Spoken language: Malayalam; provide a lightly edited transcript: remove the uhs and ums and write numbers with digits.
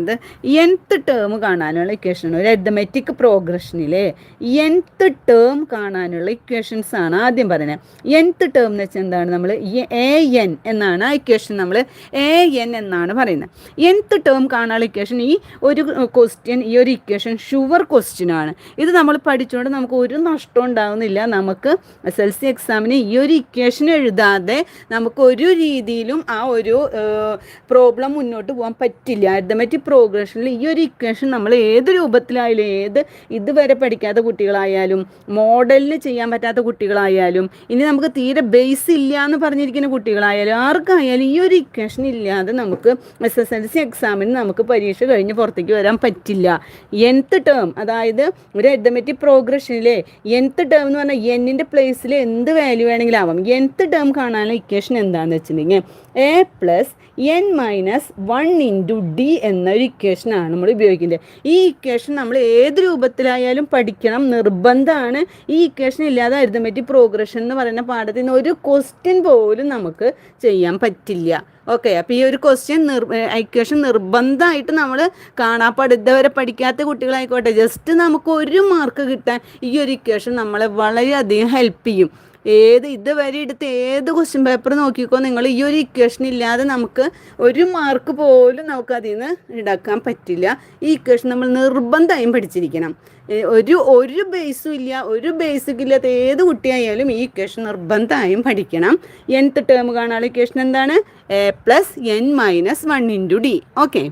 പറയുന്നത് nth ടേം കാണാനുള്ള ഇക്വേഷൻ. ഒരു അരിത്തമെറ്റിക് പ്രോഗ്രഷനിലെ nth ടേം കാണാനുള്ള ഇക്വേഷൻസ് ആണ് ആദ്യം പറയുന്നത്. nth ടേം എന്ന് വെച്ചാൽ എന്താണ്? നമ്മൾ an എന്നാണ് ആ ഇക്വേഷൻ, നമ്മൾ an എന്നാണ് പറയുന്നത്. nth ടേം കാണാനുള്ള ഇക്വേഷൻ, ഈ ഒരു ക്വസ്റ്റ്യൻ, ഈ ഒരു ഇക്വേഷൻ ഷുവർ ക്വസ്റ്റ്യൻ ആണ്. ഇത് നമ്മൾ പഠിച്ചുകൊണ്ട് നമുക്ക് ഒരു നഷ്ടം ഉണ്ടാകുന്നില്ല. നമുക്ക് SLC എക്സാമിന് ഈ ഒരു ഇക്വേഷൻ എഴുതാതെ നമുക്ക് ഒരു രീതിയിലും ആ ഒരു പ്രോബ്ലം മുന്നോട്ട് പോകാൻ പറ്റില്ല. അരിത്തമെറ്റിക് പ്രോഗ്രഷനിൽ ഈ ഒരു ഇക്വേഷൻ നമ്മൾ ഏത് രൂപത്തിലായാലും, ഇതുവരെ പഠിക്കാത്ത കുട്ടികളായാലും, മോഡലിന് ചെയ്യാൻ പറ്റാത്ത കുട്ടികളായാലും, ഇനി നമുക്ക് തീരെ ബേസ് ഇല്ല എന്ന് പറഞ്ഞിരിക്കുന്ന കുട്ടികളായാലും, ആർക്കായാലും ഈ ഒരു ഇക്വേഷൻ ഇല്ലാതെ നമുക്ക് SSLC എക്സാമിന് നമുക്ക് പരീക്ഷ കഴിഞ്ഞ് പുറത്തേക്ക് വരാൻ പറ്റില്ല. nth ടേം, അതായത് ഒരു അരിത്തമെറ്റിക് പ്രോഗ്രഷനിലെ nth ടേം എന്ന് പറഞ്ഞാൽ എന്നിൻ്റെ പ്ലേസിൽ എന്ത് വാല്യൂ വേണമെങ്കിലും ആവാം. nth ടേം കാണാനുള്ള ഇക്വേഷൻ എന്താണെന്ന് വെച്ചിട്ടുണ്ടെങ്കിൽ a+n-1 d എന്നൊരു ഇക്വേഷനാണ് നമ്മൾ ഉപയോഗിക്കുന്നത്. ഈ ഇക്വേഷൻ നമ്മൾ ഏത് രൂപത്തിലായാലും പഠിക്കണം, നിർബന്ധമാണ്. ഈ ഇക്വേഷൻ ഇല്ലാതെ അരിത്തമെറ്റിക് പ്രോഗ്രഷൻ എന്ന് പറയുന്ന പാഠത്തിൽ നിന്ന് ഒരു ക്വസ്റ്റ്യൻ പോലും നമുക്ക് ചെയ്യാൻ പറ്റില്ല. ഓക്കെ, അപ്പോൾ ഈ ഒരു ക്വസ്റ്റ്യൻ ഇക്വേഷൻ നിർബന്ധമായിട്ട് നമ്മൾ ഇതുവരെ പഠിക്കാത്ത കുട്ടികളായിക്കോട്ടെ, ജസ്റ്റ് നമുക്ക് ഒരു മാർക്ക് കിട്ടാൻ ഈ ഒരു ഇക്വേഷൻ നമ്മളെ വളരെയധികം ഹെൽപ്പ് ചെയ്യും. ഇതുവരെ എടുത്ത് ഏത് ക്വസ്റ്റ്യൻ പേപ്പർ നോക്കിക്കോ, നിങ്ങൾ ഈ ഒരു ഇക്വേഷൻ ഇല്ലാതെ നമുക്ക് ഒരു മാർക്ക് പോലും നമുക്ക് അതിൽ നിന്ന് ഉണ്ടാക്കാൻ പറ്റില്ല. ഈ ഇക്വേഷൻ നമ്മൾ നിർബന്ധമായും പഠിച്ചിരിക്കണം. ഒരു ബേസും ഇല്ല, ഒരു ബേസിക് ഇല്ലാത്ത ഏത് കുട്ടിയായാലും ഈ ഇക്വേഷൻ നിർബന്ധമായും പഠിക്കണം. nth ടേം കാണാനുള്ള ഇക്വേഷൻ എന്താണ്? a+n-1 d. ഓക്കെ.